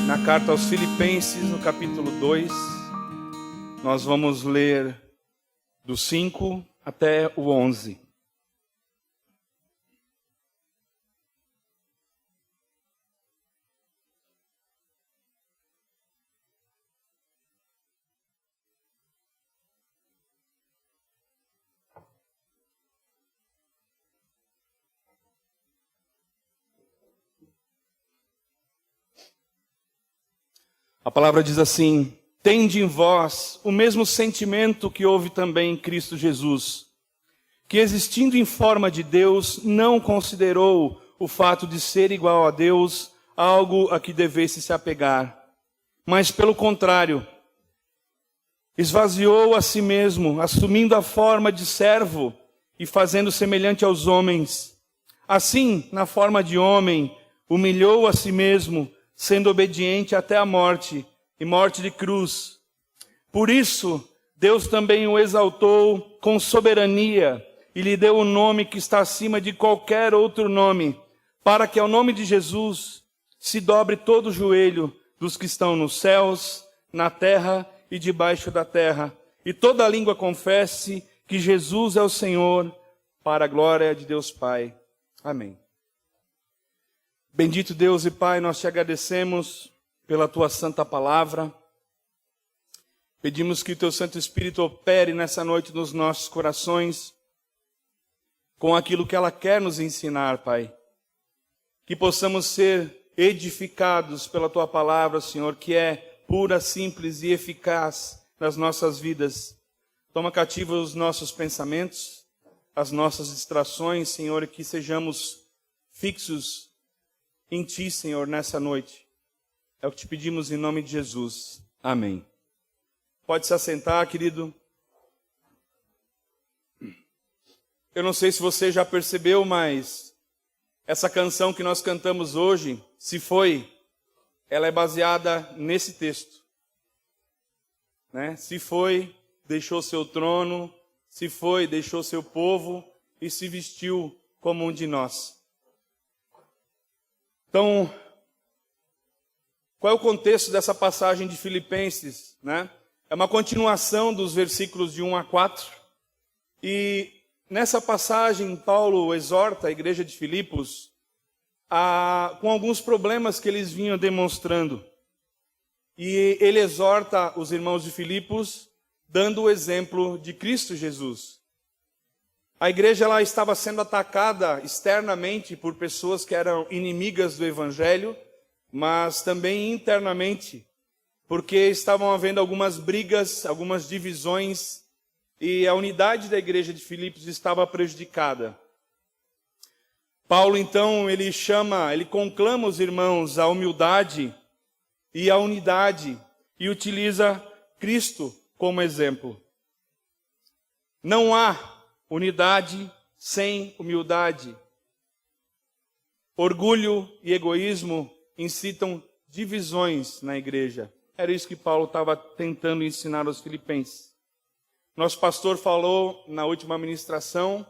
Na carta aos Filipenses, no capítulo 2, nós vamos ler do 5 até o 11. A palavra diz assim: tende em vós o mesmo sentimento que houve também em Cristo Jesus, que existindo em forma de Deus, não considerou o fato de ser igual a Deus algo a que devesse se apegar, mas pelo contrário, esvaziou a si mesmo, assumindo a forma de servo e fazendo semelhante aos homens. Assim, na forma de homem, humilhou a si mesmo, sendo obediente até a morte, e morte de cruz. Por isso, Deus também o exaltou com soberania, e lhe deu o nome que está acima de qualquer outro nome, para que ao nome de Jesus se dobre todo o joelho dos que estão nos céus, na terra e debaixo da terra, e toda língua confesse que Jesus é o Senhor, para a glória de Deus Pai. Amém. Bendito Deus e Pai, nós te agradecemos pela tua santa palavra. Pedimos que o teu Santo Espírito opere nessa noite nos nossos corações com aquilo que ela quer nos ensinar, Pai. Que possamos ser edificados pela tua palavra, Senhor, que é pura, simples e eficaz nas nossas vidas. Toma cativo os nossos pensamentos, as nossas distrações, Senhor, e que sejamos fixos em Ti, Senhor, nessa noite. É o que te pedimos em nome de Jesus. Amém. Pode se assentar, querido. Eu não sei se você já percebeu, mas essa canção que nós cantamos hoje, Se Foi, ela é baseada nesse texto. Né? Se foi, deixou seu trono, se foi, deixou seu povo e se vestiu como um de nós. Então, qual é o contexto dessa passagem de Filipenses, né? É uma continuação dos versículos de 1 a 4. E nessa passagem, Paulo exorta a igreja de Filipos com alguns problemas que eles vinham demonstrando. E ele exorta os irmãos de Filipos dando o exemplo de Cristo Jesus. A igreja ela estava sendo atacada externamente por pessoas que eram inimigas do evangelho, mas também internamente, porque estavam havendo algumas brigas, algumas divisões, e a unidade da igreja de Filipos estava prejudicada. Paulo, então, ele conclama os irmãos à humildade e à unidade, e utiliza Cristo como exemplo. Não há unidade sem humildade. Orgulho e egoísmo incitam divisões na igreja. Era isso que Paulo estava tentando ensinar aos filipenses. Nosso pastor falou na última ministração,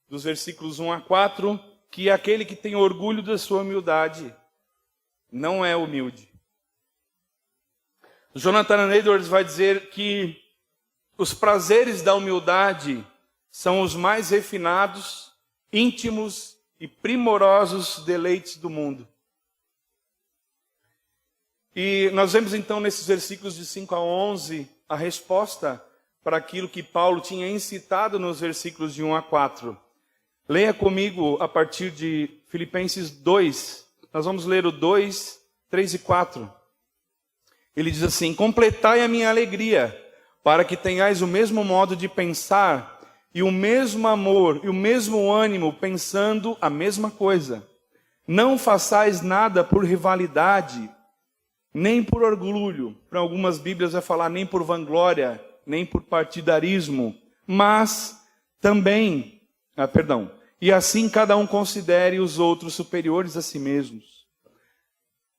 dos versículos 1 a 4, que aquele que tem orgulho da sua humildade não é humilde. Jonathan Edwards vai dizer que os prazeres da humildade são os mais refinados, íntimos e primorosos deleites do mundo. E nós vemos então nesses versículos de 5 a 11 a resposta para aquilo que Paulo tinha incitado nos versículos de 1 a 4. Leia comigo a partir de Filipenses 2. Nós vamos ler o 2, 3 e 4. Ele diz assim: completai a minha alegria, para que tenhais o mesmo modo de pensar e o mesmo amor e o mesmo ânimo, pensando a mesma coisa. Não façais nada por rivalidade, nem por orgulho. Para algumas Bíblias vai falar nem por vanglória, nem por partidarismo, mas também, e assim cada um considere os outros superiores a si mesmos.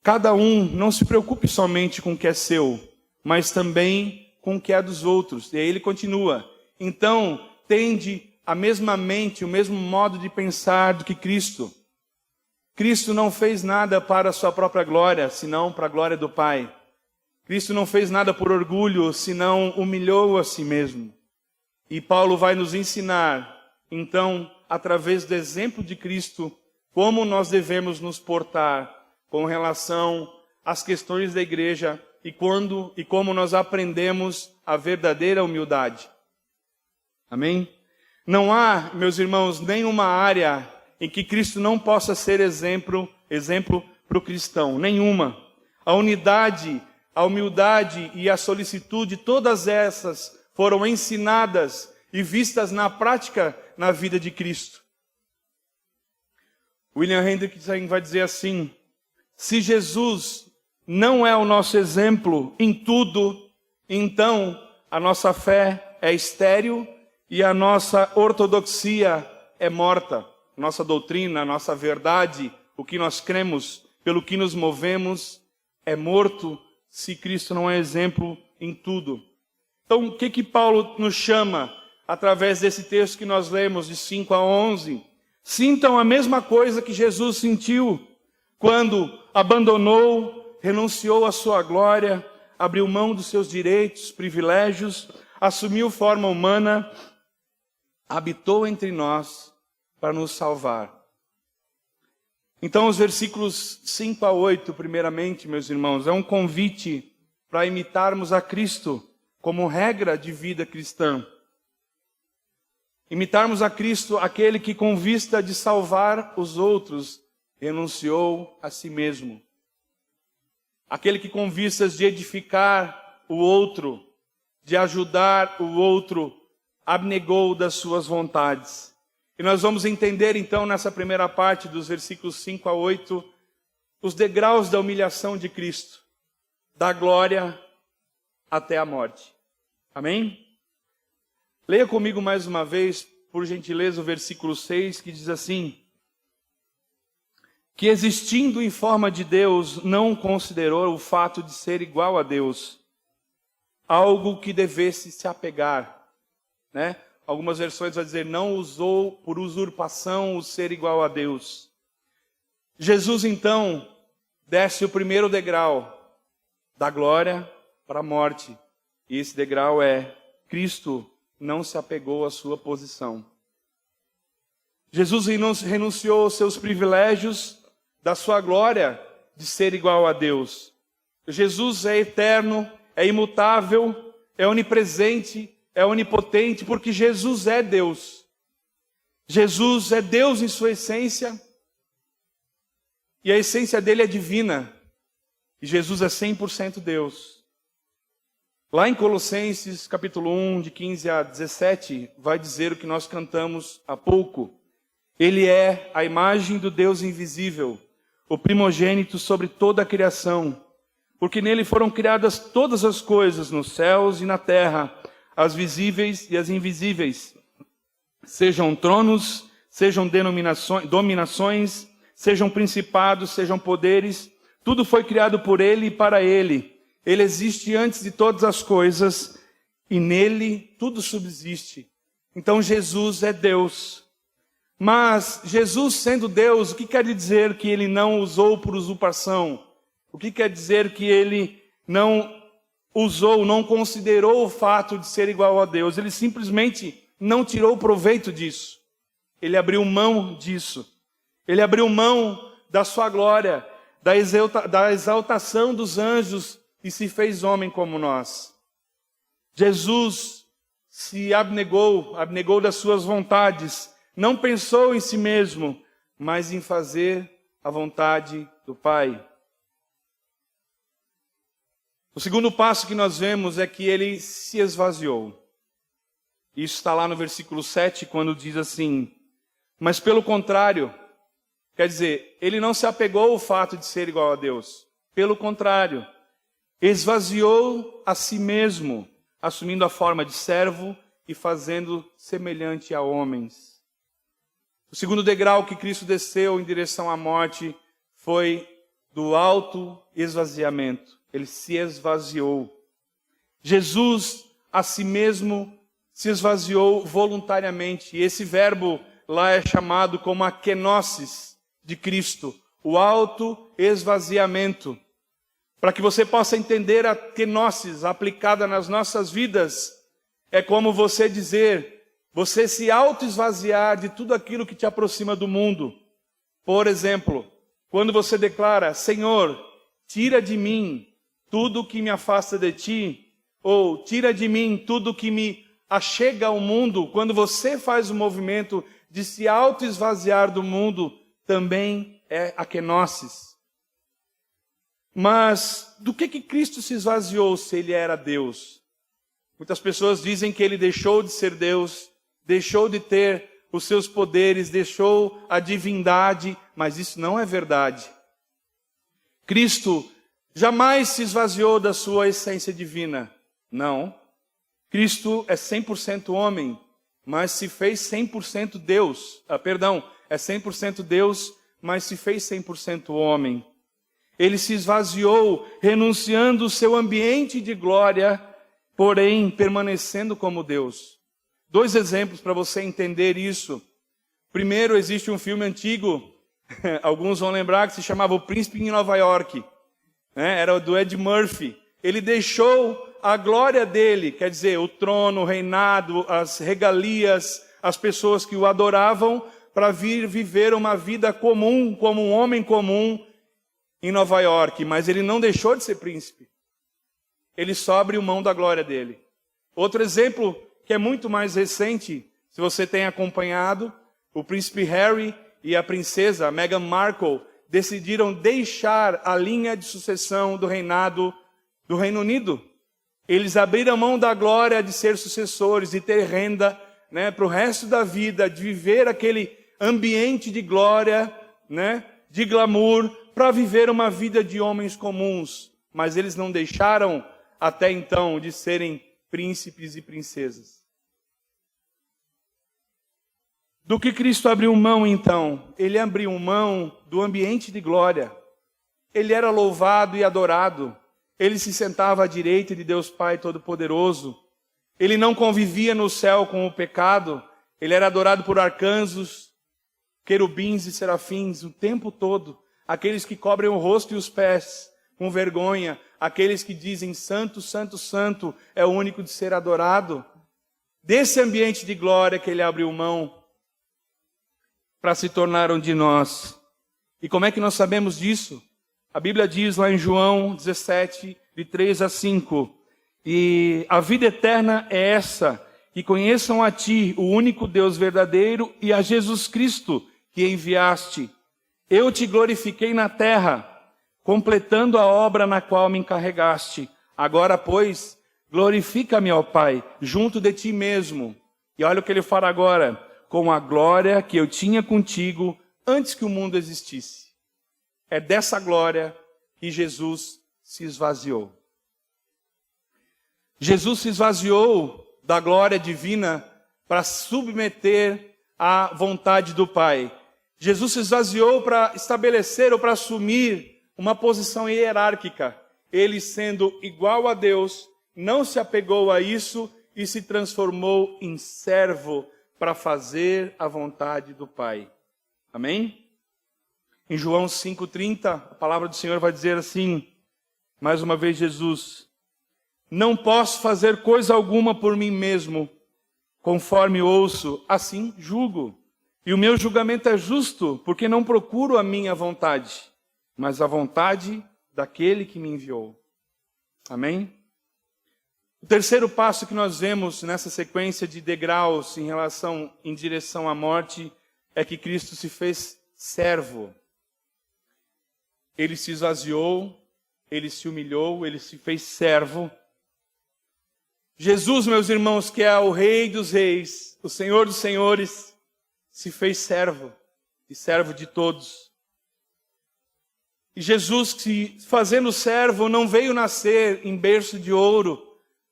Cada um não se preocupe somente com o que é seu, mas também com o que é dos outros. E aí ele continua: então, tende a mesma mente, o mesmo modo de pensar do que Cristo. Cristo não fez nada para a sua própria glória, senão para a glória do Pai. Cristo não fez nada por orgulho, senão humilhou a si mesmo. E Paulo vai nos ensinar, então, através do exemplo de Cristo, como nós devemos nos portar com relação às questões da igreja e como nós aprendemos a verdadeira humildade. Amém? Não há, meus irmãos, nenhuma área em que Cristo não possa ser exemplo para o cristão. Nenhuma. A unidade, a humildade e a solicitude, todas essas foram ensinadas e vistas na prática na vida de Cristo. William Hendrickson vai dizer assim: se Jesus não é o nosso exemplo em tudo, então a nossa fé é estéril e a nossa ortodoxia é morta. Nossa doutrina, nossa verdade, o que nós cremos, pelo que nos movemos, é morto se Cristo não é exemplo em tudo. Então, o que Paulo nos chama através desse texto que nós lemos, de 5 a 11? Sintam a mesma coisa que Jesus sentiu quando abandonou, renunciou à sua glória, abriu mão dos seus direitos, privilégios, assumiu forma humana, habitou entre nós para nos salvar. Então, os versículos 5 a 8, primeiramente, meus irmãos, é um convite para imitarmos a Cristo como regra de vida cristã. Imitarmos a Cristo, aquele que com vista de salvar os outros, renunciou a si mesmo. Aquele que com vistas de edificar o outro, de ajudar o outro, abnegou das suas vontades. E nós vamos entender então nessa primeira parte dos versículos 5 a 8, os degraus da humilhação de Cristo, da glória até a morte. Amém? Leia comigo mais uma vez, por gentileza, o versículo 6, que diz assim: que existindo em forma de Deus, não considerou o fato de ser igual a Deus algo que devesse se apegar, né? Algumas versões vão dizer, não usou por usurpação o ser igual a Deus. Jesus, então, desce o primeiro degrau da glória para a morte. E esse degrau é, Cristo não se apegou à sua posição. Jesus renunciou aos seus privilégios da sua glória de ser igual a Deus. Jesus é eterno, é imutável, é onipresente, é onipotente, porque Jesus é Deus. Jesus é Deus em sua essência, e a essência dele é divina. E Jesus é 100% Deus. Lá em Colossenses, capítulo 1, de 15 a 17, vai dizer o que nós cantamos há pouco. Ele é a imagem do Deus invisível, o primogênito sobre toda a criação, porque nele foram criadas todas as coisas, nos céus e na terra, as visíveis e as invisíveis, sejam tronos, sejam dominações, sejam principados, sejam poderes, tudo foi criado por ele e para ele. Ele existe antes de todas as coisas e nele tudo subsiste. Então Jesus é Deus. Mas Jesus sendo Deus, o que quer dizer que ele não usou por usurpação? O que quer dizer que ele não usou, não considerou o fato de ser igual a Deus? Ele simplesmente não tirou proveito disso. Ele abriu mão disso. Ele abriu mão da sua glória, da exaltação dos anjos e se fez homem como nós. Jesus se abnegou das suas vontades, não pensou em si mesmo, mas em fazer a vontade do Pai. O segundo passo que nós vemos é que ele se esvaziou. Isso está lá no versículo 7, quando diz assim: mas pelo contrário, quer dizer, ele não se apegou ao fato de ser igual a Deus. Pelo contrário, esvaziou a si mesmo, assumindo a forma de servo e fazendo semelhante a homens. O segundo degrau que Cristo desceu em direção à morte foi do auto-esvaziamento. Ele se esvaziou. Jesus a si mesmo se esvaziou voluntariamente. E esse verbo lá é chamado como a kenosis de Cristo, o autoesvaziamento. Para que você possa entender a kenosis aplicada nas nossas vidas, é como você dizer, você se autoesvaziar de tudo aquilo que te aproxima do mundo. Por exemplo, quando você declara, Senhor, tira de mim tudo que me afasta de ti, ou tira de mim tudo que me achega ao mundo, quando você faz o movimento de se autoesvaziar do mundo, também é a kenosis. Mas do que Cristo se esvaziou se ele era Deus? Muitas pessoas dizem que ele deixou de ser Deus, deixou de ter os seus poderes, deixou a divindade, mas isso não é verdade. Cristo jamais se esvaziou da sua essência divina. Não. Cristo é 100% homem, mas se fez 100% Deus. É 100% Deus, mas se fez 100% homem. Ele se esvaziou, renunciando o seu ambiente de glória, porém permanecendo como Deus. 2 exemplos para você entender isso. Primeiro, existe um filme antigo, alguns vão lembrar, que se chamava O Príncipe em Nova York. Era do Ed Murphy. Ele deixou a glória dele, quer dizer, o trono, o reinado, as regalias, as pessoas que o adoravam, para vir viver uma vida comum, como um homem comum, em Nova York, mas ele não deixou de ser príncipe. Ele só abriu mão da glória dele. Outro exemplo, que é muito mais recente, se você tem acompanhado, o príncipe Harry e a princesa Meghan Markle decidiram deixar a linha de sucessão do reinado do Reino Unido. Eles abriram mão da glória de ser sucessores, de ter renda, para o resto da vida, de viver aquele ambiente de glória, de glamour, para viver uma vida de homens comuns, mas eles não deixaram até então de serem príncipes e princesas. Do que Cristo abriu mão então? Ele abriu mão do ambiente de glória. Ele era louvado e adorado. Ele se sentava à direita de Deus Pai Todo-Poderoso. Ele não convivia no céu com o pecado. Ele era adorado por arcanjos, querubins e serafins o tempo todo. Aqueles que cobrem o rosto e os pés com vergonha, aqueles que dizem santo, santo, santo, é o único de ser adorado. Desse ambiente de glória que ele abriu mão para se tornar um de nós. E como é que nós sabemos disso? A Bíblia diz lá em João 17, de 3 a 5, e a vida eterna é essa, que conheçam a ti, o único Deus verdadeiro, e a Jesus Cristo, que enviaste. Eu te glorifiquei na terra, completando a obra na qual me encarregaste. Agora, pois, glorifica-me, ó Pai, junto de ti mesmo. E olha o que ele fala agora, com a glória que eu tinha contigo antes que o mundo existisse. É dessa glória que Jesus se esvaziou. Jesus se esvaziou da glória divina para submeter à vontade do Pai. Jesus se esvaziou para estabelecer ou para assumir uma posição hierárquica. Ele, sendo igual a Deus, não se apegou a isso e se transformou em servo para fazer a vontade do Pai. Amém? Em João 5,30, a palavra do Senhor vai dizer assim, mais uma vez Jesus, não posso fazer coisa alguma por mim mesmo, conforme ouço, assim julgo. E o meu julgamento é justo, porque não procuro a minha vontade, mas a vontade daquele que me enviou. Amém? O terceiro passo que nós vemos nessa sequência de degraus em direção à morte, é que Cristo se fez servo. Ele se esvaziou, ele se humilhou, ele se fez servo. Jesus, meus irmãos, que é o Rei dos Reis, o Senhor dos Senhores, se fez servo, e servo de todos. E Jesus, que fazendo servo, não veio nascer em berço de ouro,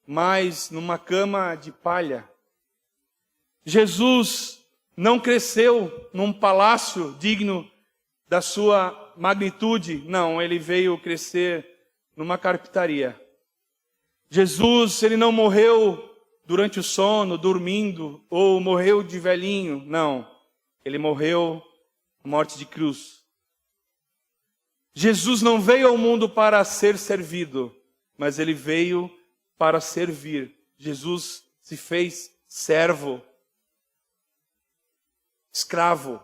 mas numa cama de palha. Jesus não cresceu num palácio digno da sua magnitude, não, ele veio crescer numa carpintaria. Jesus, ele não morreu durante o sono, dormindo, ou morreu de velhinho, não. Ele morreu morte de cruz. Jesus não veio ao mundo para ser servido, mas ele veio para servir. Jesus se fez servo, escravo.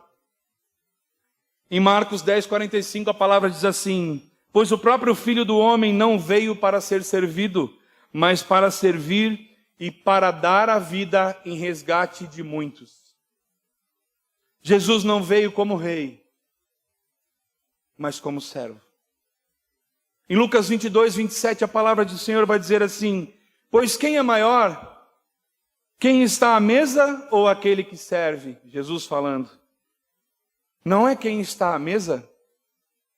Em Marcos 10:45 a palavra diz assim: pois o próprio Filho do Homem não veio para ser servido, mas para servir e para dar a vida em resgate de muitos. Jesus não veio como rei, mas como servo. Em Lucas 22:27 a palavra do Senhor vai dizer assim: pois quem é maior? Quem está à mesa ou aquele que serve? Jesus falando. Não é quem está à mesa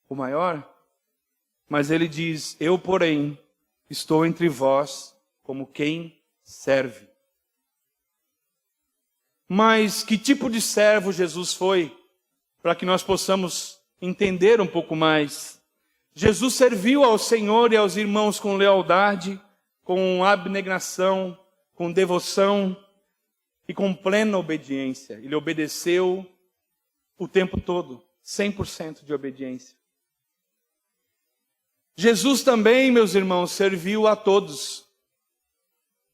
o maior, mas ele diz: eu, porém, estou entre vós como quem serve. Mas que tipo de servo Jesus foi? Para que nós possamos entender um pouco mais. Jesus serviu ao Senhor e aos irmãos com lealdade, com abnegação, com devoção e com plena obediência. Ele obedeceu o tempo todo, 100% de obediência. Jesus também, meus irmãos, serviu a todos.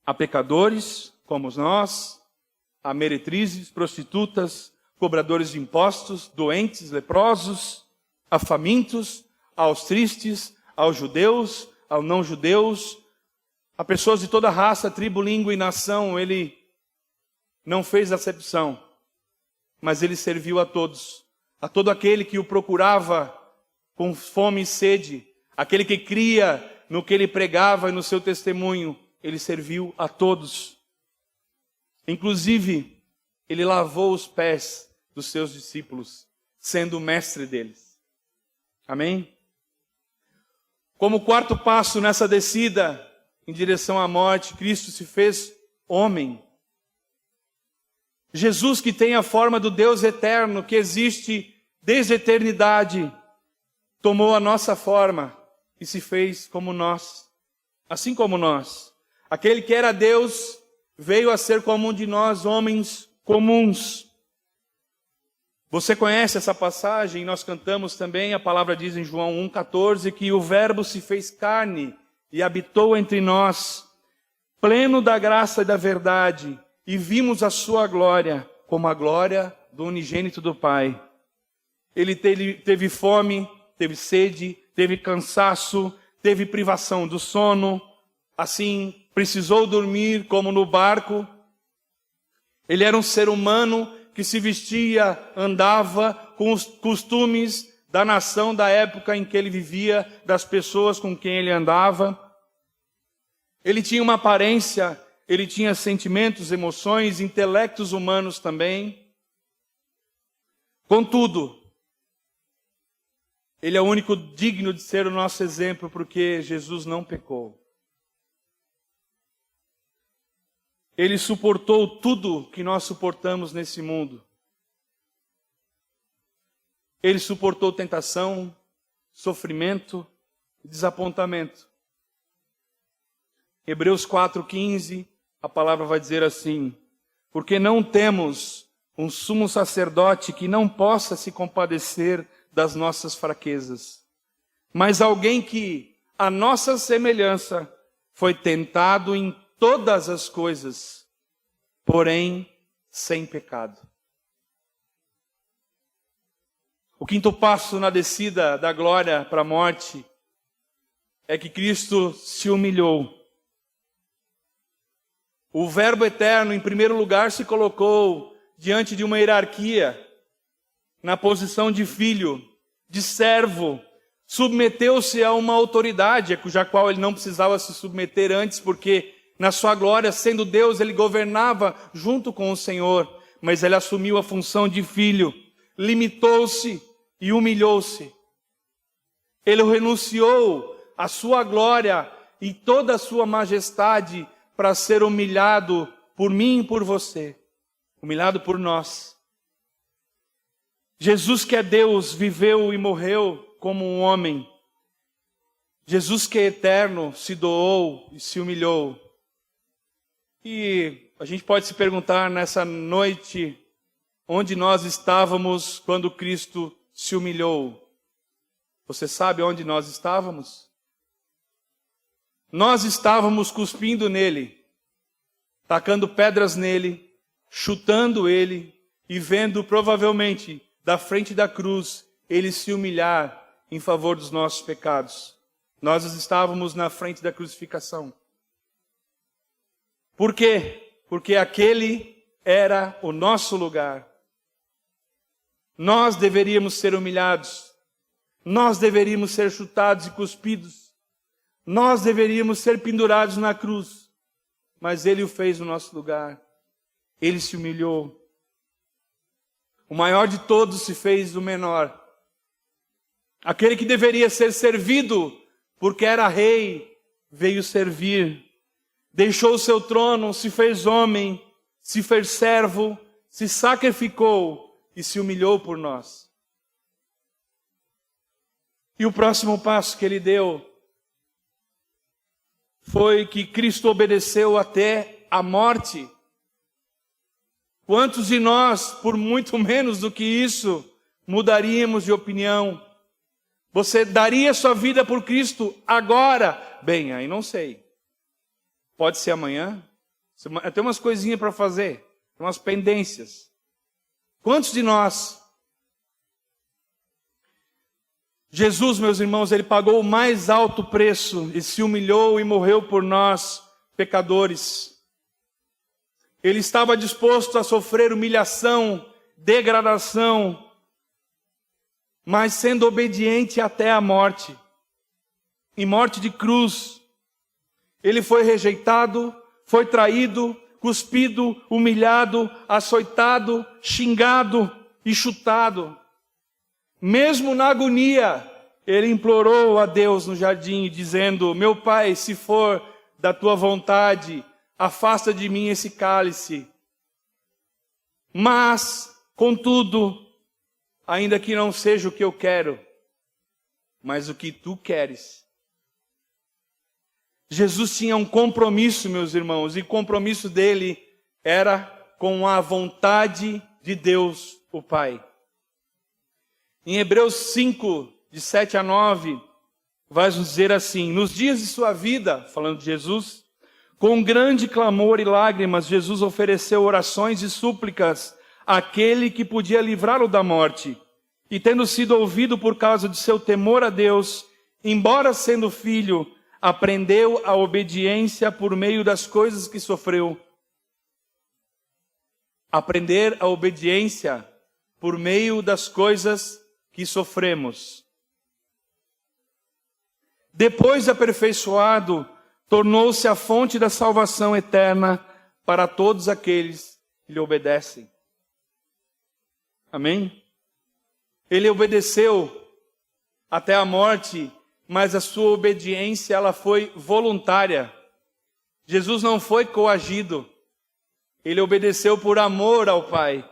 A pecadores, como nós, a meretrizes, prostitutas, cobradores de impostos, doentes, leprosos, a famintos, aos tristes, aos judeus, aos não-judeus, a pessoas de toda raça, tribo, língua e nação. Ele não fez acepção, mas ele serviu a todos. A todo aquele que o procurava com fome e sede, aquele que cria no que ele pregava e no seu testemunho, ele serviu a todos. Inclusive, ele lavou os pés dos seus discípulos, sendo o mestre deles. Amém? Como quarto passo nessa descida em direção à morte, Cristo se fez homem. Jesus, que tem a forma do Deus eterno, que existe desde a eternidade, tomou a nossa forma e se fez como nós, assim como nós. Aquele que era Deus veio a ser como um de nós, homens comuns. Você conhece essa passagem? Nós cantamos também, a palavra diz em João 1,14, que o Verbo se fez carne e habitou entre nós, pleno da graça e da verdade, e vimos a sua glória, como a glória do unigênito do Pai. Ele teve fome, teve sede, teve cansaço, teve privação do sono, assim, precisou dormir como no barco. Ele era um ser humano que se vestia, andava com os costumes da nação da época em que ele vivia, das pessoas com quem ele andava. Ele tinha uma aparência, ele tinha sentimentos, emoções, intelectos humanos também. Contudo, ele é o único digno de ser o nosso exemplo, porque Jesus não pecou. Ele suportou tudo que nós suportamos nesse mundo. Ele suportou tentação, sofrimento e desapontamento. Hebreus 4,15, a palavra vai dizer assim: porque não temos um sumo sacerdote que não possa se compadecer das nossas fraquezas, mas alguém que, à nossa semelhança, foi tentado em todas as coisas, porém sem pecado. O quinto passo na descida da glória para a morte é que Cristo se humilhou. O Verbo eterno, em primeiro lugar, se colocou diante de uma hierarquia, na posição de filho, de servo, submeteu-se a uma autoridade, cuja qual ele não precisava se submeter antes, porque na sua glória, sendo Deus, ele governava junto com o Senhor, mas ele assumiu a função de filho, limitou-se e humilhou-se. Ele renunciou à sua glória e toda a sua majestade para ser humilhado por mim e por você, humilhado por nós. Jesus, que é Deus, viveu e morreu como um homem. Jesus, que é eterno, se doou e se humilhou. E a gente pode se perguntar nessa noite, onde nós estávamos quando Cristo se humilhou? Você sabe onde nós estávamos? Nós estávamos cuspindo nele, tacando pedras nele, chutando ele e vendo provavelmente da frente da cruz ele se humilhar em favor dos nossos pecados. Nós estávamos na frente da crucificação. Por quê? Porque aquele era o nosso lugar. Nós deveríamos ser humilhados. Nós deveríamos ser chutados e cuspidos. Nós deveríamos ser pendurados na cruz. Mas ele o fez no nosso lugar. Ele se humilhou. O maior de todos se fez o menor. Aquele que deveria ser servido, porque era rei, veio servir. Deixou o seu trono, se fez homem, se fez servo, se sacrificou e se humilhou por nós. E o próximo passo que ele deu foi que Cristo obedeceu até a morte. Quantos de nós, por muito menos do que isso, mudaríamos de opinião? Você daria sua vida por Cristo agora? Bem, aí não sei. Pode ser amanhã. Tem umas coisinhas para fazer, umas pendências. Quantos de nós? Jesus, meus irmãos, ele pagou o mais alto preço e se humilhou e morreu por nós, pecadores. Ele estava disposto a sofrer humilhação, degradação, mas sendo obediente até a morte. Em morte de cruz. Ele foi rejeitado, foi traído, cuspido, humilhado, açoitado, xingado e chutado. Mesmo na agonia, ele implorou a Deus no jardim, dizendo: meu Pai, se for da tua vontade, afasta de mim esse cálice. Mas, contudo, ainda que não seja o que eu quero, mas o que tu queres. Jesus tinha um compromisso, meus irmãos, e o compromisso dele era com a vontade de Deus, o Pai. Em Hebreus 5, de 7 a 9, vai nos dizer assim: nos dias de sua vida, falando de Jesus, com grande clamor e lágrimas, Jesus ofereceu orações e súplicas àquele que podia livrá-lo da morte. E tendo sido ouvido por causa de seu temor a Deus, embora sendo filho, aprendeu a obediência por meio das coisas que sofreu. Aprender a obediência por meio das coisas que sofremos. Depois de aperfeiçoado, tornou-se a fonte da salvação eterna para todos aqueles que lhe obedecem. Amém? Ele obedeceu até a morte, mas a sua obediência ela foi voluntária. Jesus não foi coagido. Ele obedeceu por amor ao Pai.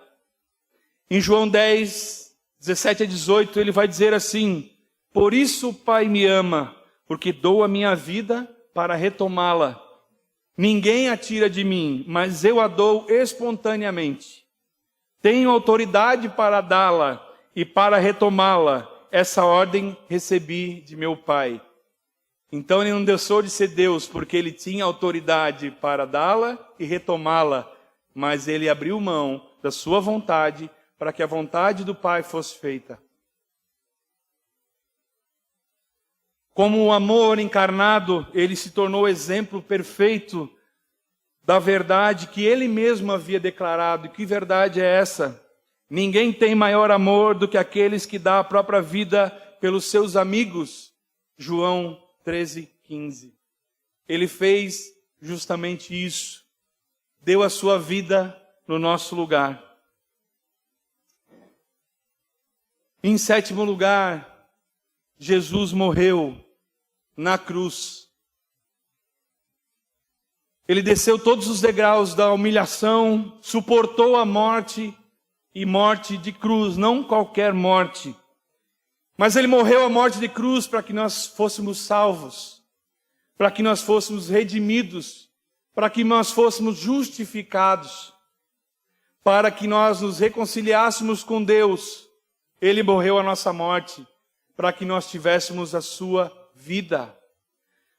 Em João 10, 17 a 18, ele vai dizer assim: por isso o Pai me ama, porque dou a minha vida para retomá-la. Ninguém a tira de mim, mas eu a dou espontaneamente. Tenho autoridade para dá-la e para retomá-la. Essa ordem recebi de meu Pai. Então ele não deixou de ser Deus, porque ele tinha autoridade para dá-la e retomá-la, mas ele abriu mão da sua vontade para que a vontade do Pai fosse feita. Como o amor encarnado, ele se tornou exemplo perfeito da verdade que ele mesmo havia declarado. E que verdade é essa? Ninguém tem maior amor do que aqueles que dão a própria vida pelos seus amigos. João 13:15. Ele fez justamente isso. Deu a sua vida no nosso lugar. Em sétimo lugar, Jesus morreu na cruz. Ele desceu todos os degraus da humilhação, suportou a morte, e morte de cruz, não qualquer morte. Mas ele morreu a morte de cruz para que nós fôssemos salvos, para que nós fôssemos redimidos, para que nós fôssemos justificados, para que nós nos reconciliássemos com Deus. Ele morreu a nossa morte, para que nós tivéssemos a sua vida.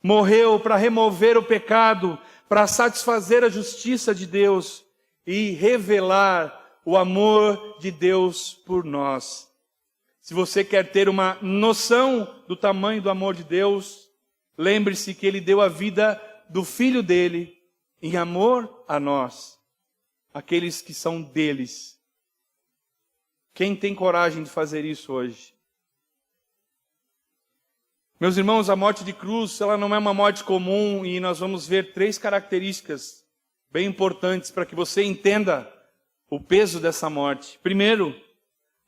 Morreu para remover o pecado, para satisfazer a justiça de Deus e revelar o amor de Deus por nós. Se você quer ter uma noção do tamanho do amor de Deus, lembre-se que Ele deu a vida do Filho dele em amor a nós, aqueles que são deles. Quem tem coragem de fazer isso hoje? Meus irmãos, a morte de cruz, ela não é uma morte comum, e nós vamos ver 3 características bem importantes para que você entenda o peso dessa morte. Primeiro,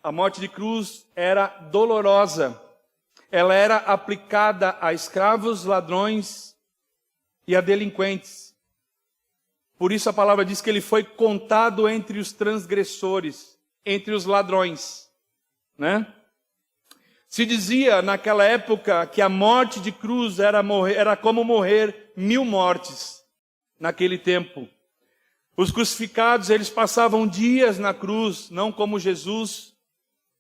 a morte de cruz era dolorosa. Ela era aplicada a escravos, ladrões e a delinquentes. Por isso a palavra diz que ele foi contado entre os transgressores, entre os ladrões, né? Se dizia naquela época que a morte de cruz era como morrer 1000 mortes naquele tempo. Os crucificados, eles passavam dias na cruz, não como Jesus,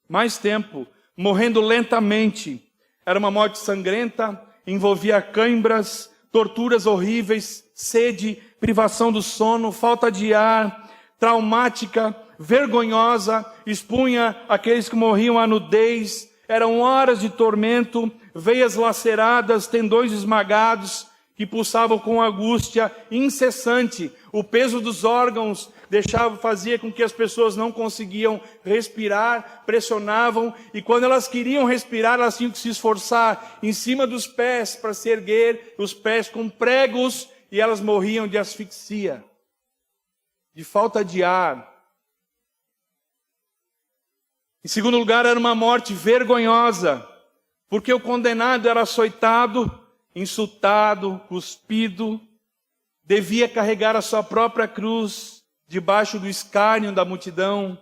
mais tempo, morrendo lentamente. Era uma morte sangrenta, envolvia cãibras, torturas horríveis, sede, privação do sono, falta de ar, traumática, vergonhosa, expunha aqueles que morriam à nudez. Eram horas de tormento, veias laceradas, tendões esmagados, que pulsavam com angústia incessante. O peso dos órgãos fazia com que as pessoas não conseguiam respirar, pressionavam, e quando elas queriam respirar, elas tinham que se esforçar em cima dos pés para se erguer, os pés com pregos, e elas morriam de asfixia, de falta de ar. Em segundo lugar, era uma morte vergonhosa, porque o condenado era açoitado, insultado, cuspido, devia carregar a sua própria cruz debaixo do escárnio da multidão,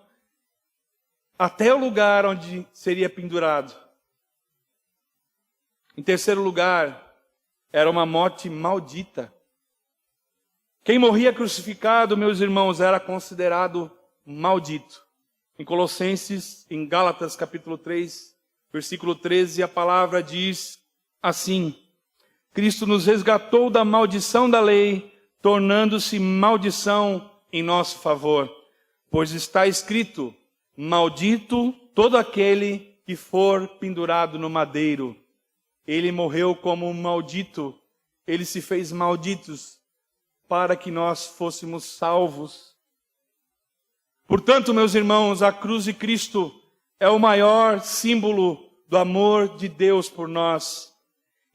até o lugar onde seria pendurado. Em terceiro lugar, era uma morte maldita. Quem morria crucificado, meus irmãos, era considerado maldito. Em Gálatas capítulo 3, versículo 13, a palavra diz assim: Cristo nos resgatou da maldição da lei, tornando-se maldição em nosso favor. Pois está escrito: maldito todo aquele que for pendurado no madeiro. Ele morreu como um maldito, ele se fez malditos para que nós fôssemos salvos. Portanto, meus irmãos, a cruz de Cristo é o maior símbolo do amor de Deus por nós.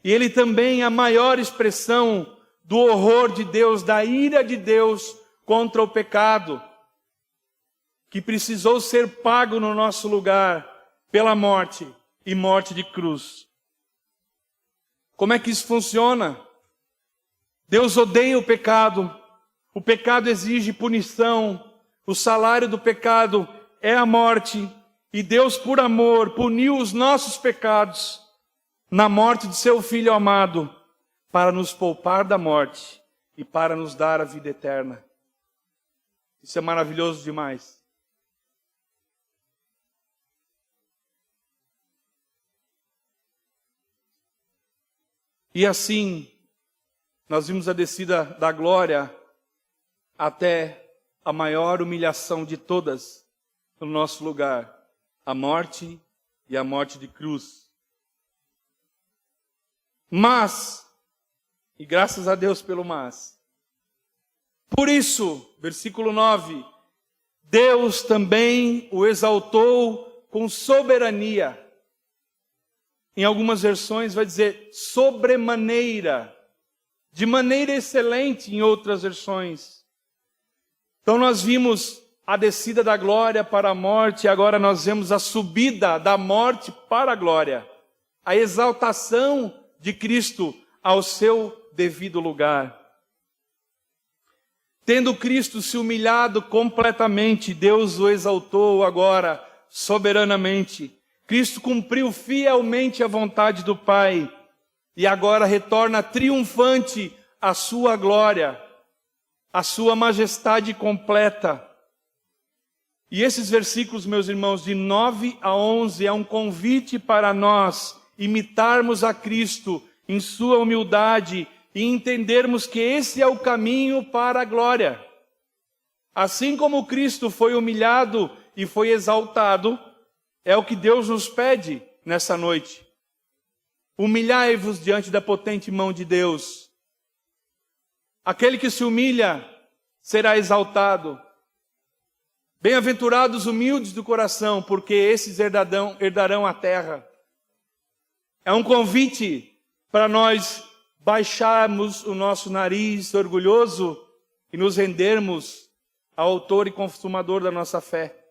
E ele também é a maior expressão do horror de Deus, da ira de Deus contra o pecado, que precisou ser pago no nosso lugar pela morte e morte de cruz. Como é que isso funciona? Deus odeia o pecado exige punição, o salário do pecado é a morte, e Deus, por amor, puniu os nossos pecados na morte de seu Filho amado, para nos poupar da morte e para nos dar a vida eterna. Isso é maravilhoso demais. E assim, nós vimos a descida da glória até a maior humilhação de todas no nosso lugar, a morte e a morte de cruz. Mas, e graças a Deus pelo mas, por isso, versículo 9, Deus também o exaltou com soberania. Em algumas versões vai dizer sobremaneira, de maneira excelente em outras versões. Então nós vimos a descida da glória para a morte, e agora nós vemos a subida da morte para a glória. A exaltação de Cristo ao seu devido lugar. Tendo Cristo se humilhado completamente, Deus o exaltou agora soberanamente. Cristo cumpriu fielmente a vontade do Pai e agora retorna triunfante à sua glória, à sua majestade completa. E esses versículos, meus irmãos, de 9 a 11, é um convite para nós imitarmos a Cristo em sua humildade e entendermos que esse é o caminho para a glória. Assim como Cristo foi humilhado e foi exaltado, é o que Deus nos pede nessa noite. Humilhai-vos diante da potente mão de Deus. Aquele que se humilha será exaltado. Bem-aventurados humildes do coração, porque esses herdarão a terra. É um convite para nós baixarmos o nosso nariz orgulhoso e nos rendermos ao autor e consumador da nossa fé.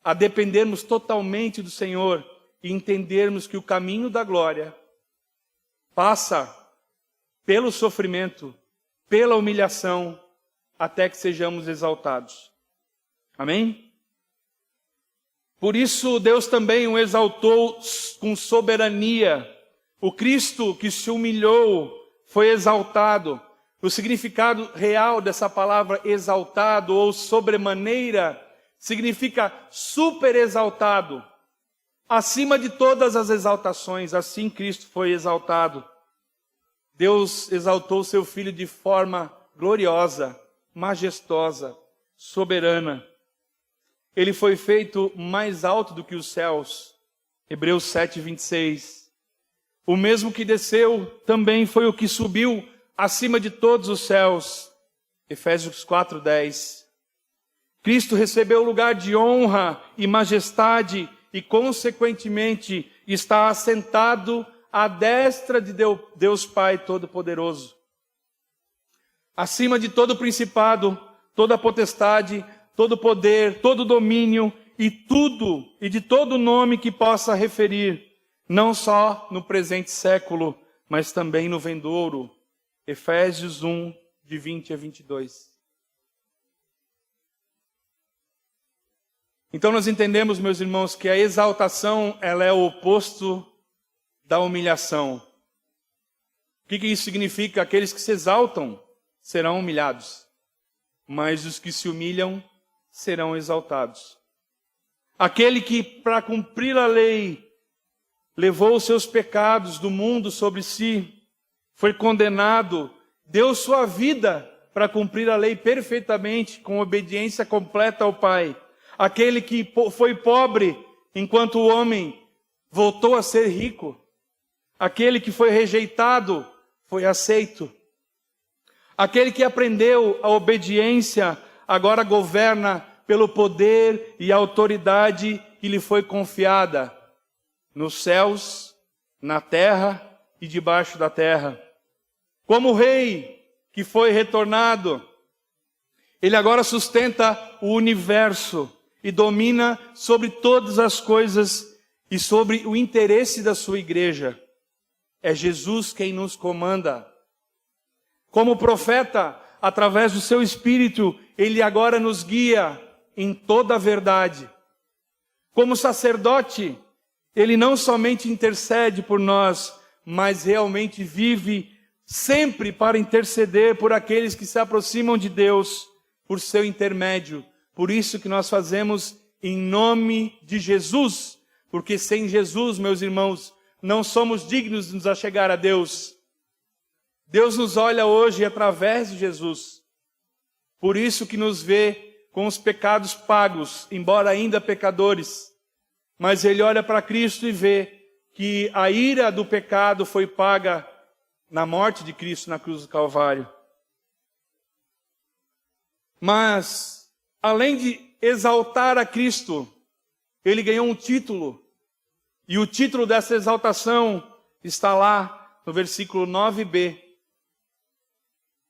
A dependermos totalmente do Senhor e entendermos que o caminho da glória passa pelo sofrimento, pela humilhação, até que sejamos exaltados. Amém? Por isso Deus também o exaltou com soberania. O Cristo que se humilhou foi exaltado. O significado real dessa palavra exaltado ou sobremaneira significa super exaltado. Acima de todas as exaltações, assim Cristo foi exaltado. Deus exaltou seu Filho de forma gloriosa, majestosa, soberana. Ele foi feito mais alto do que os céus. Hebreus 7:26. O mesmo que desceu também foi o que subiu acima de todos os céus. Efésios 4:10. Cristo recebeu o lugar de honra e majestade e, consequentemente, está assentado à destra de Deus Pai Todo-Poderoso. Acima de todo principado, toda potestade, todo poder, todo domínio e tudo, e de todo nome que possa referir, não só no presente século, mas também no vindouro. Efésios 1, de 20 a 22. Então nós entendemos, meus irmãos, que a exaltação, ela é o oposto da humilhação. O que isso significa? Aqueles que se exaltam serão humilhados, mas os que se humilham serão exaltados. Aquele que, para cumprir a lei, levou os seus pecados do mundo sobre si, foi condenado, deu sua vida para cumprir a lei perfeitamente, com obediência completa ao Pai. Aquele que foi pobre, enquanto o homem voltou a ser rico. Aquele que foi rejeitado, foi aceito. Aquele que aprendeu a obediência, agora governa pelo poder e autoridade que lhe foi confiada, nos céus, na terra e debaixo da terra. Como rei que foi retornado, ele agora sustenta o universo e domina sobre todas as coisas e sobre o interesse da sua igreja. É Jesus quem nos comanda. Como profeta, através do seu Espírito, ele agora nos guia em toda a verdade. Como sacerdote, ele não somente intercede por nós, mas realmente vive sempre para interceder por aqueles que se aproximam de Deus, por seu intermédio. Por isso que nós fazemos em nome de Jesus, porque sem Jesus, meus irmãos, não somos dignos de nos achegar a Deus. Deus nos olha hoje através de Jesus. Por isso que nos vê com os pecados pagos, embora ainda pecadores. Mas Ele olha para Cristo e vê que a ira do pecado foi paga na morte de Cristo na cruz do Calvário. Mas, além de exaltar a Cristo, Ele ganhou um título. E o título dessa exaltação está lá no versículo 9b,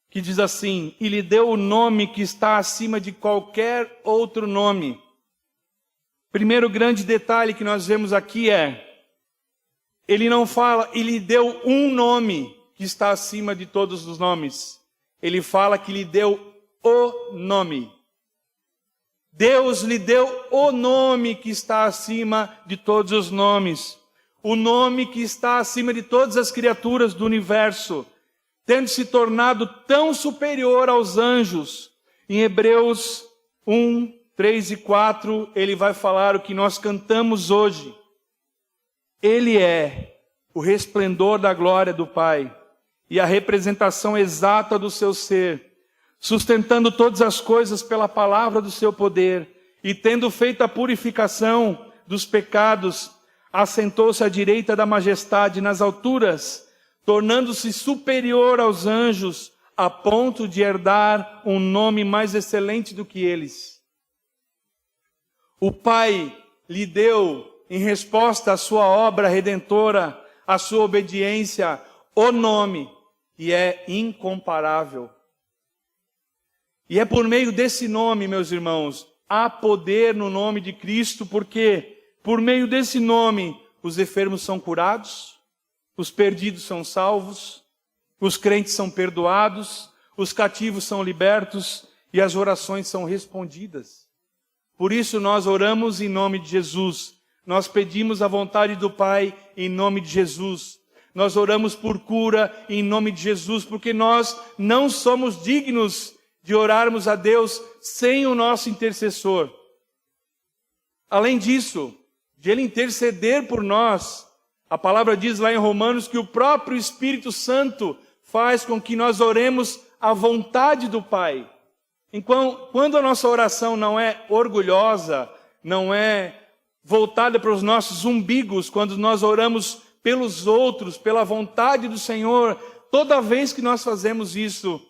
que diz assim: e lhe deu o nome que está acima de qualquer outro nome. Primeiro grande detalhe que nós vemos aqui é, ele não fala, e lhe deu um nome que está acima de todos os nomes. Ele fala que lhe deu o nome. Deus lhe deu o nome que está acima de todos os nomes. O nome que está acima de todas as criaturas do universo, tendo se tornado tão superior aos anjos. Em Hebreus 1, 3 e 4, ele vai falar o que nós cantamos hoje. Ele é o resplendor da glória do Pai e a representação exata do seu ser, sustentando todas as coisas pela palavra do seu poder, e tendo feito a purificação dos pecados, assentou-se à direita da majestade nas alturas, tornando-se superior aos anjos, a ponto de herdar um nome mais excelente do que eles. O Pai lhe deu, em resposta à sua obra redentora, à sua obediência, o nome, e é incomparável. E é por meio desse nome, meus irmãos, há poder no nome de Cristo, porque por meio desse nome os enfermos são curados, os perdidos são salvos, os crentes são perdoados, os cativos são libertos e as orações são respondidas. Por isso nós oramos em nome de Jesus, nós pedimos a vontade do Pai em nome de Jesus, nós oramos por cura em nome de Jesus, porque nós não somos dignos de orarmos a Deus sem o nosso intercessor. Além disso, de Ele interceder por nós, a palavra diz lá em Romanos que o próprio Espírito Santo faz com que nós oremos a vontade do Pai. Então, quando a nossa oração não é orgulhosa, não é voltada para os nossos umbigos, quando nós oramos pelos outros, pela vontade do Senhor, toda vez que nós fazemos isso,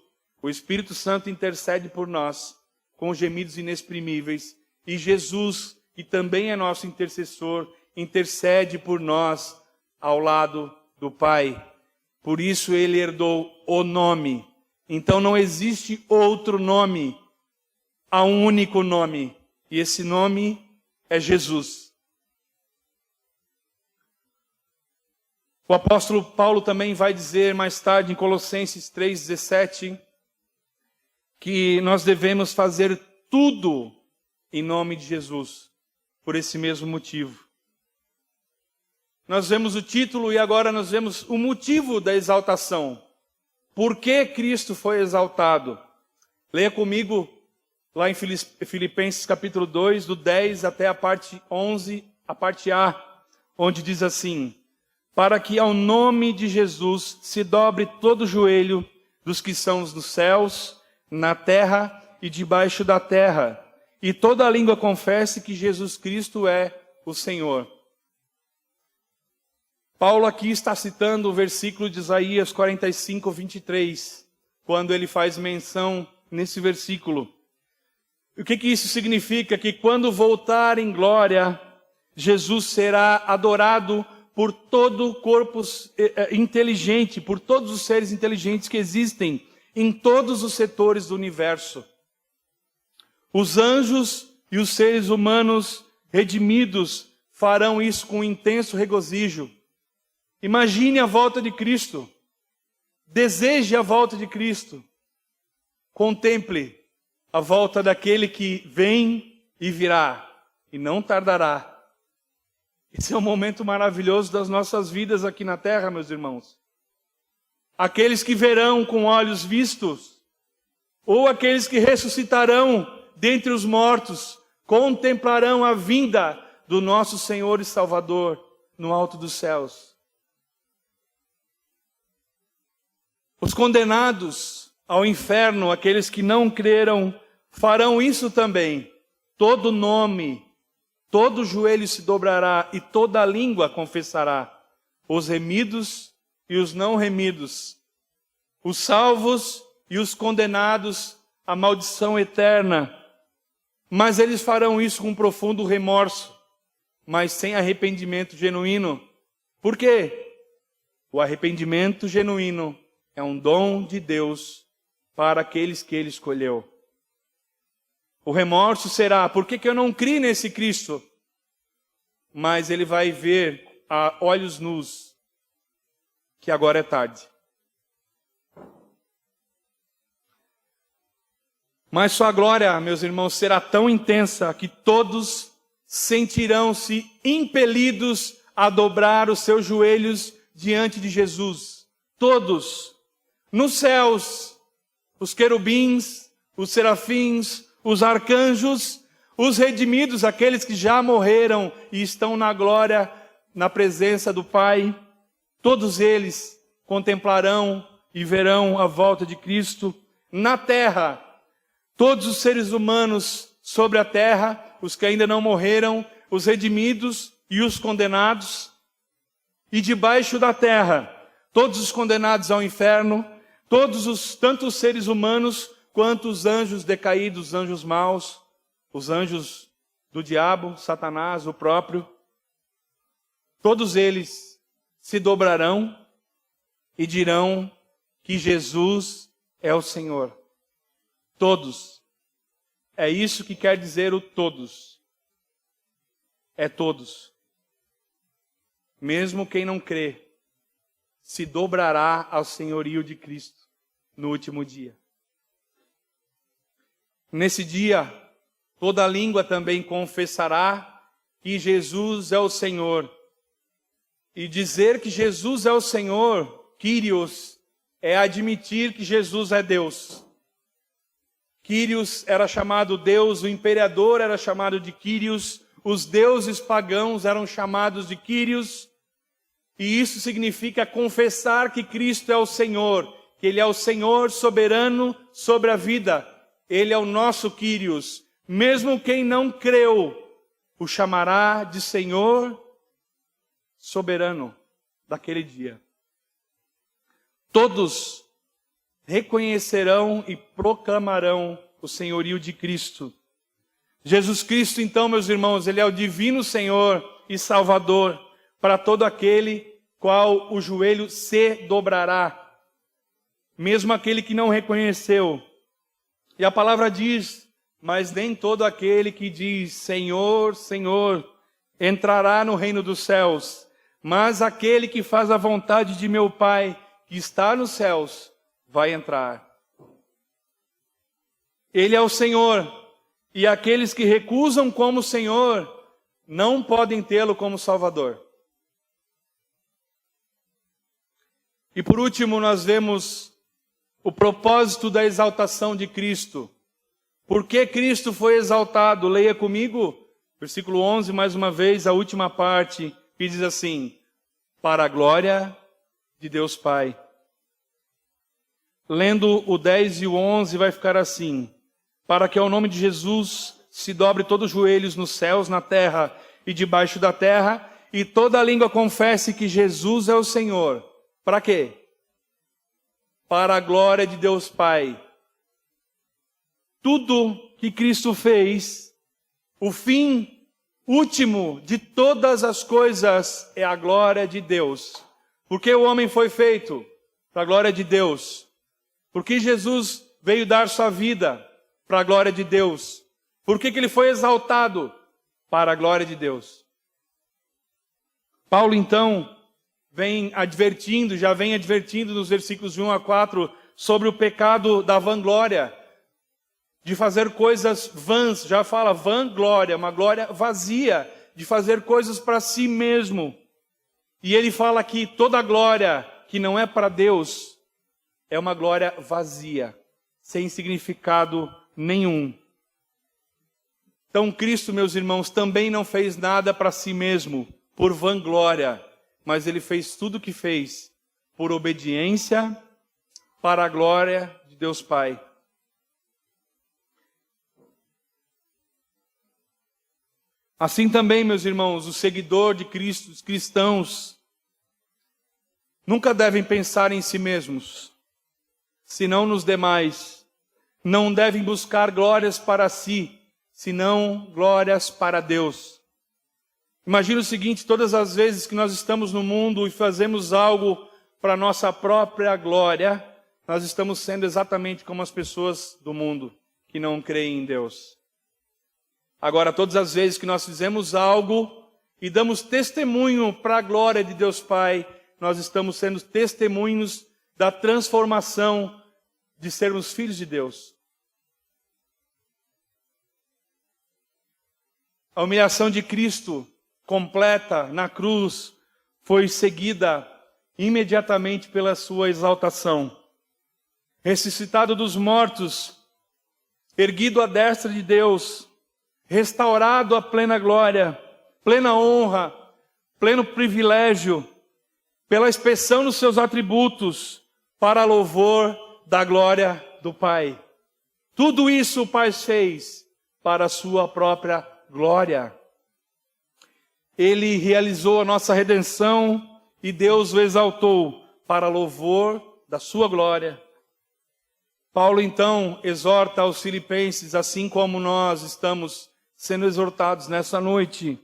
o Espírito Santo intercede por nós, com gemidos inexprimíveis, e Jesus, que também é nosso intercessor, intercede por nós ao lado do Pai. Por isso ele herdou o nome. Então não existe outro nome, há um único nome, e esse nome é Jesus. O apóstolo Paulo também vai dizer mais tarde em Colossenses 3,17, que nós devemos fazer tudo em nome de Jesus, por esse mesmo motivo. Nós vemos o título e agora nós vemos o motivo da exaltação. Por que Cristo foi exaltado? Leia comigo lá em Filipenses capítulo 2, do 10 até a parte 11, a parte A, onde diz assim: para que ao nome de Jesus se dobre todo o joelho dos que são nos céus, na terra e debaixo da terra, e toda a língua confesse que Jesus Cristo é o Senhor. Paulo aqui está citando o versículo de Isaías 45, 23, quando ele faz menção nesse versículo. O que isso significa? Que quando voltar em glória, Jesus será adorado por todo o corpo inteligente, por todos os seres inteligentes que existem em todos os setores do universo. Os anjos e os seres humanos redimidos farão isso com intenso regozijo. Imagine a volta de Cristo. Deseje a volta de Cristo. Contemple a volta daquele que vem e virá, e não tardará. Esse é um momento maravilhoso das nossas vidas aqui na terra, meus irmãos. Aqueles que verão com olhos vistos, ou aqueles que ressuscitarão dentre os mortos, contemplarão a vinda do nosso Senhor e Salvador no alto dos céus. Os condenados ao inferno, aqueles que não creram, farão isso também. Todo nome, todo joelho se dobrará e toda língua confessará. Os remidos e os não remidos, os salvos e os condenados à maldição eterna. Mas eles farão isso com profundo remorso, mas sem arrependimento genuíno. Por quê? O arrependimento genuíno é um dom de Deus para aqueles que Ele escolheu. O remorso será, por que eu não criei nesse Cristo? Mas ele vai ver a olhos nus que agora é tarde. Mas sua glória, meus irmãos, será tão intensa que todos sentirão-se impelidos a dobrar os seus joelhos diante de Jesus. Todos. Nos céus, os querubins, os serafins, os arcanjos, Os redimidos, aqueles que já morreram e estão na glória, na presença do Pai, todos eles contemplarão e verão a volta de Cristo. Na terra, todos os seres humanos sobre a terra, os que ainda não morreram, os redimidos e os condenados. E debaixo da terra, todos os condenados ao inferno, tanto os seres humanos quanto os anjos decaídos, os anjos maus, os anjos do diabo, Satanás, o próprio. Todos eles se dobrarão e dirão que Jesus é o Senhor. Todos. É isso que quer dizer o todos. É todos. Mesmo quem não crê, se dobrará ao senhorio de Cristo no último dia. Nesse dia, toda língua também confessará que Jesus é o Senhor. E dizer que Jesus é o Senhor, Kyrios, é admitir que Jesus é Deus. Kyrios era chamado Deus, o imperador era chamado de Kyrios, os deuses pagãos eram chamados de Kyrios, e isso significa confessar que Cristo é o Senhor, que Ele é o Senhor soberano sobre a vida. Ele é o nosso Kyrios. Mesmo quem não creu, o chamará de Senhor soberano daquele dia. Todos reconhecerão e proclamarão o senhorio de Cristo. Jesus Cristo, então, meus irmãos, Ele é o divino Senhor e Salvador para todo aquele qual o joelho se dobrará, mesmo aquele que não reconheceu. E a palavra diz, mas nem todo aquele que diz, Senhor, Senhor, entrará no reino dos céus, mas aquele que faz a vontade de meu Pai, que está nos céus, vai entrar. Ele é o Senhor, e aqueles que recusam como Senhor, não podem tê-lo como Salvador. E por último, nós vemos o propósito da exaltação de Cristo. Por que Cristo foi exaltado? Leia comigo, versículo 11, mais uma vez, a última parte, que diz assim, para a glória de Deus Pai. Lendo o 10 e o 11, vai ficar assim, para que ao nome de Jesus se dobre todos os joelhos nos céus, na terra e debaixo da terra, e toda língua confesse que Jesus é o Senhor. Para quê? Para a glória de Deus Pai. Tudo que Cristo fez, o fim último de todas as coisas é a glória de Deus. Porque o homem foi feito para a glória de Deus. Porque Jesus veio dar sua vida para a glória de Deus. Por que Ele foi exaltado? Para a glória de Deus. Paulo, então, já vem advertindo nos versículos 1 a 4 sobre o pecado da vanglória, de fazer coisas vãs, já fala vanglória, uma glória vazia, de fazer coisas para si mesmo. E ele fala que toda glória que não é para Deus é uma glória vazia, sem significado nenhum. Então Cristo, meus irmãos, também não fez nada para si mesmo, por vanglória, mas Ele fez tudo o que fez por obediência para a glória de Deus Pai. Assim também, meus irmãos, o seguidor de Cristo, os cristãos, nunca devem pensar em si mesmos, senão nos demais. Não devem buscar glórias para si, senão glórias para Deus. Imagina o seguinte, todas as vezes que nós estamos no mundo e fazemos algo para a nossa própria glória, nós estamos sendo exatamente como as pessoas do mundo que não creem em Deus. Agora, todas as vezes que nós fizemos algo e damos testemunho para a glória de Deus Pai, nós estamos sendo testemunhos da transformação de sermos filhos de Deus. A humilhação de Cristo completa na cruz foi seguida imediatamente pela sua exaltação. Ressuscitado dos mortos, erguido à destra de Deus, restaurado à plena glória, plena honra, pleno privilégio, pela expressão dos seus atributos, para louvor da glória do Pai. Tudo isso o Pai fez para a sua própria glória. Ele realizou a nossa redenção e Deus o exaltou para louvor da sua glória. Paulo então exorta aos filipenses, assim como nós estamos sendo exortados nessa noite,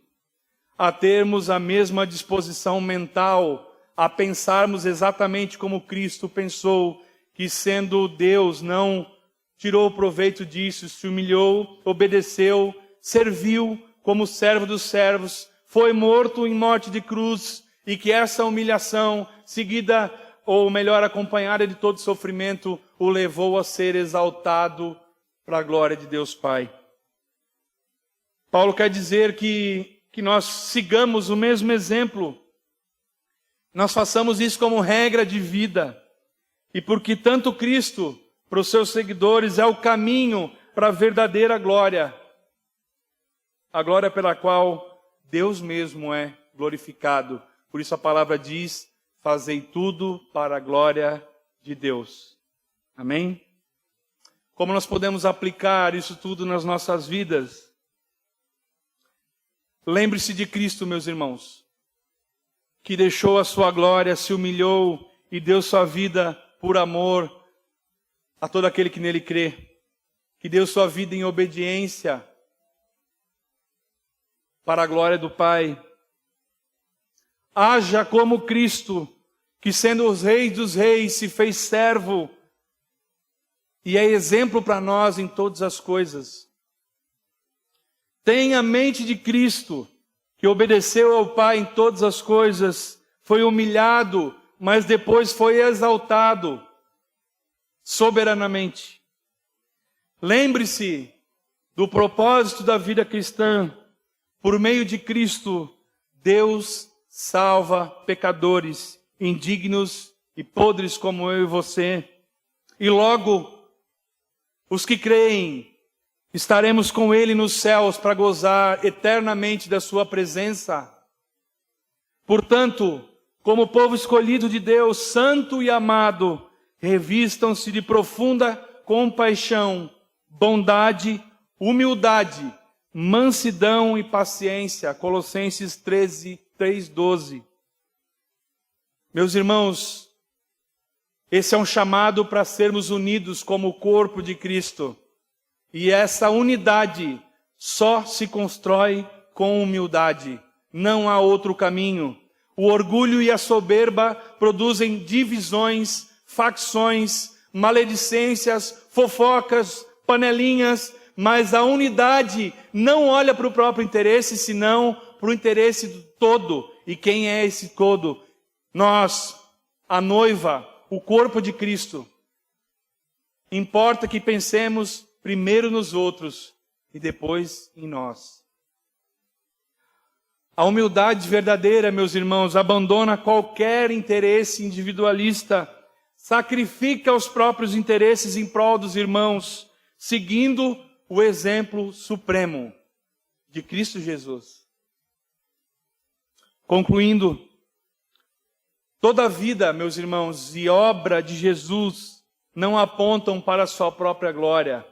a termos a mesma disposição mental, a pensarmos exatamente como Cristo pensou, que sendo Deus não tirou proveito disso, se humilhou, obedeceu, serviu como servo dos servos, foi morto em morte de cruz, e que essa humilhação, seguida, ou melhor, acompanhada de todo sofrimento, o levou a ser exaltado para a glória de Deus Pai. Paulo quer dizer que nós sigamos o mesmo exemplo, nós façamos isso como regra de vida, e porque tanto Cristo, para os seus seguidores, é o caminho para a verdadeira glória, a glória pela qual Deus mesmo é glorificado. Por isso a palavra diz, fazei tudo para a glória de Deus. Amém? Como nós podemos aplicar isso tudo nas nossas vidas? Lembre-se de Cristo, meus irmãos, que deixou a sua glória, se humilhou e deu sua vida por amor a todo aquele que nele crê, que deu sua vida em obediência para a glória do Pai. Haja como Cristo, que sendo os reis dos reis, se fez servo e é exemplo para nós em todas as coisas. Tenha a mente de Cristo, que obedeceu ao Pai em todas as coisas, foi humilhado, mas depois foi exaltado soberanamente. Lembre-se do propósito da vida cristã. Por meio de Cristo, Deus salva pecadores, indignos e podres como eu e você. E logo, os que creem, estaremos com Ele nos céus para gozar eternamente da sua presença. Portanto, como povo escolhido de Deus, santo e amado, revistam-se de profunda compaixão, bondade, humildade, mansidão e paciência. Colossenses 3:12. Meus irmãos, esse é um chamado para sermos unidos como o corpo de Cristo. E essa unidade só se constrói com humildade. Não há outro caminho. O orgulho e a soberba produzem divisões, facções, maledicências, fofocas, panelinhas, mas a unidade não olha para o próprio interesse, senão para o interesse do todo. E quem é esse todo? Nós, a noiva, o corpo de Cristo. Importa que pensemos primeiro nos outros e depois em nós. A humildade verdadeira, meus irmãos, abandona qualquer interesse individualista, sacrifica os próprios interesses em prol dos irmãos, seguindo o exemplo supremo de Cristo Jesus. Concluindo, toda a vida, meus irmãos, e obra de Jesus não apontam para a sua própria glória,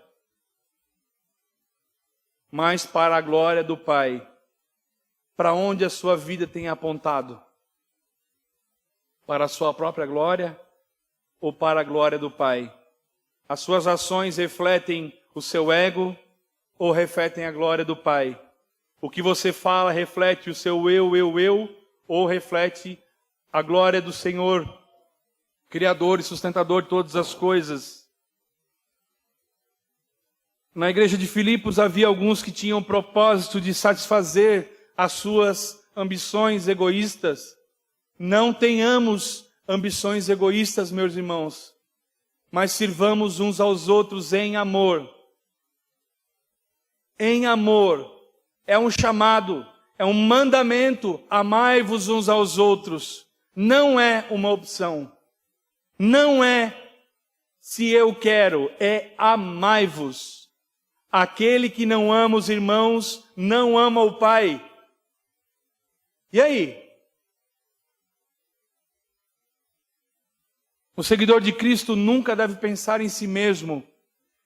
mas para a glória do Pai. Para onde a sua vida tem apontado? Para a sua própria glória ou para a glória do Pai? As suas ações refletem o seu ego ou refletem a glória do Pai? O que você fala reflete o seu eu, ou reflete a glória do Senhor, Criador e sustentador de todas as coisas? Na igreja de Filipos havia alguns que tinham o propósito de satisfazer as suas ambições egoístas. Não tenhamos ambições egoístas, meus irmãos, mas sirvamos uns aos outros em amor. Em amor. É um chamado, é um mandamento, amai-vos uns aos outros. Não é uma opção. Não é se eu quero, é amai-vos. Aquele que não ama os irmãos, não ama o Pai. E aí? O seguidor de Cristo nunca deve pensar em si mesmo,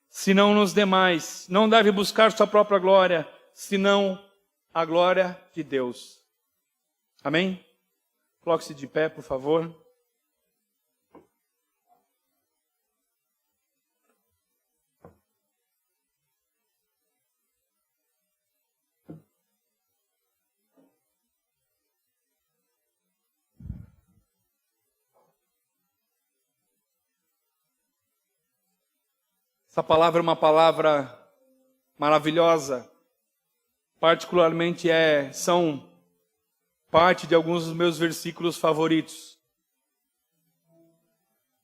senão nos demais. Não deve buscar sua própria glória, senão a glória de Deus. Amém? Coloque-se de pé, por favor. Essa palavra é uma palavra maravilhosa. Particularmente são parte de alguns dos meus versículos favoritos.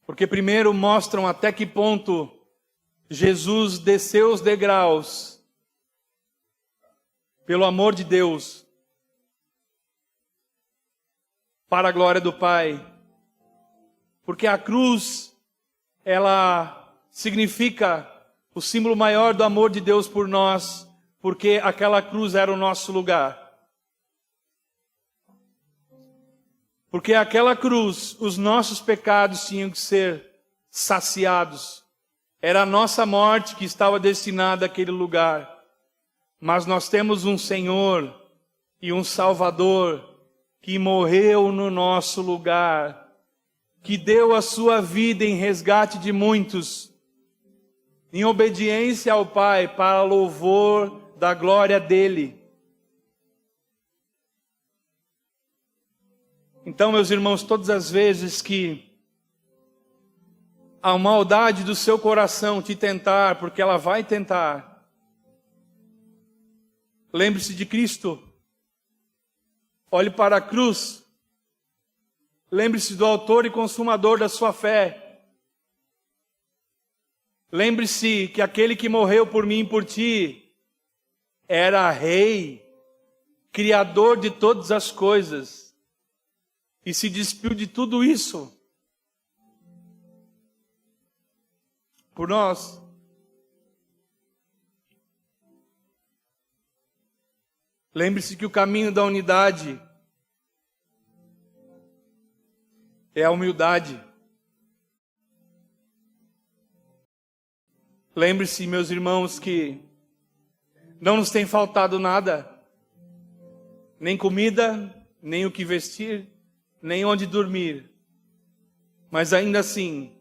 Porque primeiro mostram até que ponto Jesus desceu os degraus pelo amor de Deus para a glória do Pai. Porque a cruz, ela significa o símbolo maior do amor de Deus por nós, porque aquela cruz era o nosso lugar. Porque aquela cruz, os nossos pecados tinham que ser saciados. Era a nossa morte que estava destinada àquele lugar. Mas nós temos um Senhor e um Salvador que morreu no nosso lugar, que deu a sua vida em resgate de muitos, em obediência ao Pai, para louvor da glória dele. Então, meus irmãos, todas as vezes que a maldade do seu coração te tentar, porque ela vai tentar, lembre-se de Cristo. Olhe para a cruz. Lembre-se do autor e consumador da sua fé. Lembre-se que aquele que morreu por mim e por ti era rei, criador de todas as coisas, e se despiu de tudo isso por nós. Lembre-se que o caminho da unidade é a humildade. Lembre-se, meus irmãos, que não nos tem faltado nada, nem comida, nem o que vestir, nem onde dormir. Mas ainda assim,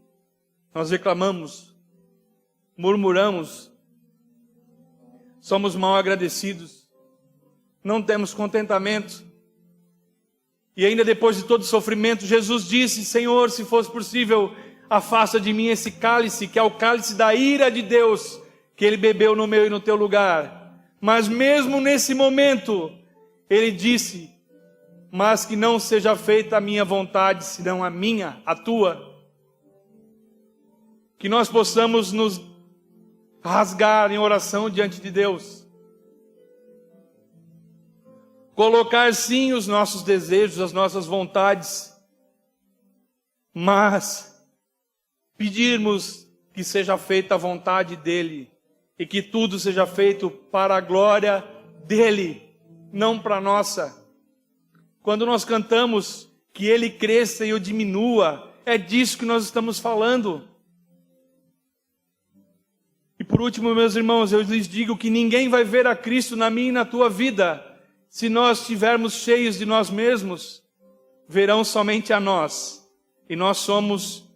nós reclamamos, murmuramos, somos mal agradecidos, não temos contentamento. E ainda depois de todo o sofrimento, Jesus disse: Senhor, se fosse possível, afasta de mim esse cálice, que é o cálice da ira de Deus, que ele bebeu no meu e no teu lugar. Mas mesmo nesse momento, ele disse: mas que não seja feita a minha vontade, senão a minha, a tua. Que nós possamos nos rasgar em oração diante de Deus. Colocar sim os nossos desejos, as nossas vontades, mas pedirmos que seja feita a vontade dEle e que tudo seja feito para a glória dEle, não para a nossa. Quando nós cantamos que Ele cresça e eu diminua, é disso que nós estamos falando. E por último, meus irmãos, eu lhes digo que ninguém vai ver a Cristo na minha e na tua vida se nós estivermos cheios de nós mesmos. Verão somente a nós. E nós somos,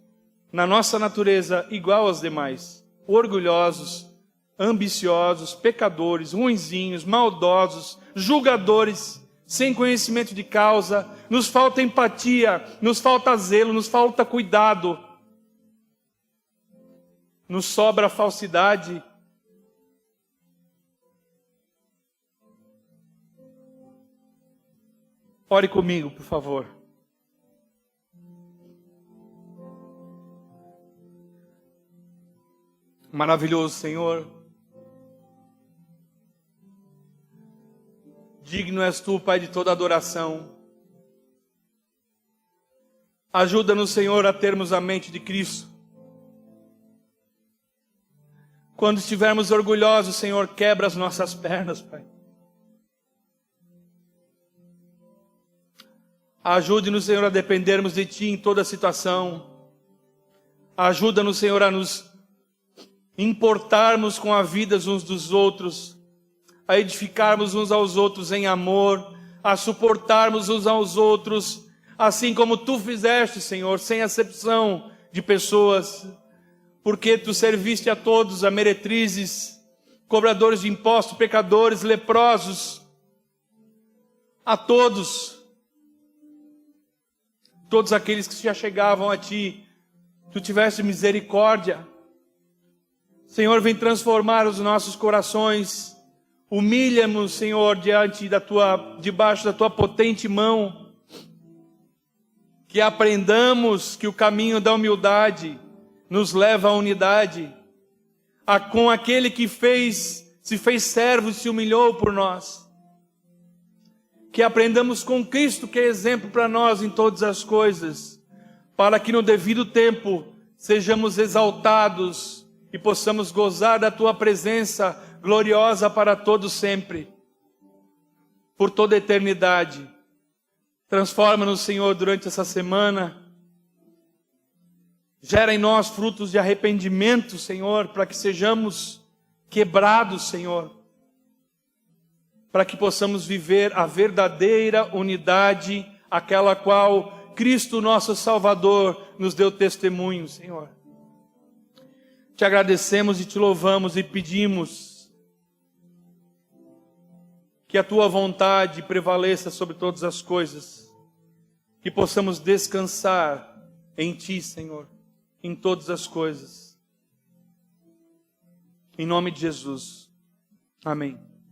na nossa natureza, igual aos demais. Orgulhosos, ambiciosos, pecadores, ruinzinhos, maldosos, julgadores, sem conhecimento de causa. Nos falta empatia, nos falta zelo, nos falta cuidado. Nos sobra falsidade. Ore comigo, por favor. Maravilhoso Senhor, digno és tu, Pai, de toda adoração. Ajuda-nos, Senhor, a termos a mente de Cristo. Quando estivermos orgulhosos, Senhor, quebra as nossas pernas, Pai. Ajude-nos, Senhor, a dependermos de Ti em toda situação. Ajuda-nos, Senhor, a nos importarmos com a vida uns dos outros, a edificarmos uns aos outros em amor, a suportarmos uns aos outros, assim como Tu fizeste, Senhor, sem acepção de pessoas, porque Tu serviste a todos, a meretrizes, cobradores de impostos, pecadores, leprosos, a todos aqueles que se achegavam a Ti, Tu tiveste misericórdia. Senhor, vem transformar os nossos corações, humilha-nos, Senhor, debaixo da Tua potente mão, que aprendamos que o caminho da humildade nos leva à unidade, com aquele que se fez servo e se humilhou por nós. Que aprendamos com Cristo, que é exemplo para nós em todas as coisas, para que no devido tempo sejamos exaltados e possamos gozar da Tua presença gloriosa para todos sempre, por toda a eternidade. Transforma-nos, Senhor, durante essa semana. Gera em nós frutos de arrependimento, Senhor, para que sejamos quebrados, Senhor, para que possamos viver a verdadeira unidade, aquela qual Cristo, nosso Salvador, nos deu testemunho, Senhor. Te agradecemos e Te louvamos e pedimos que a Tua vontade prevaleça sobre todas as coisas, que possamos descansar em Ti, Senhor, em todas as coisas. Em nome de Jesus. Amém.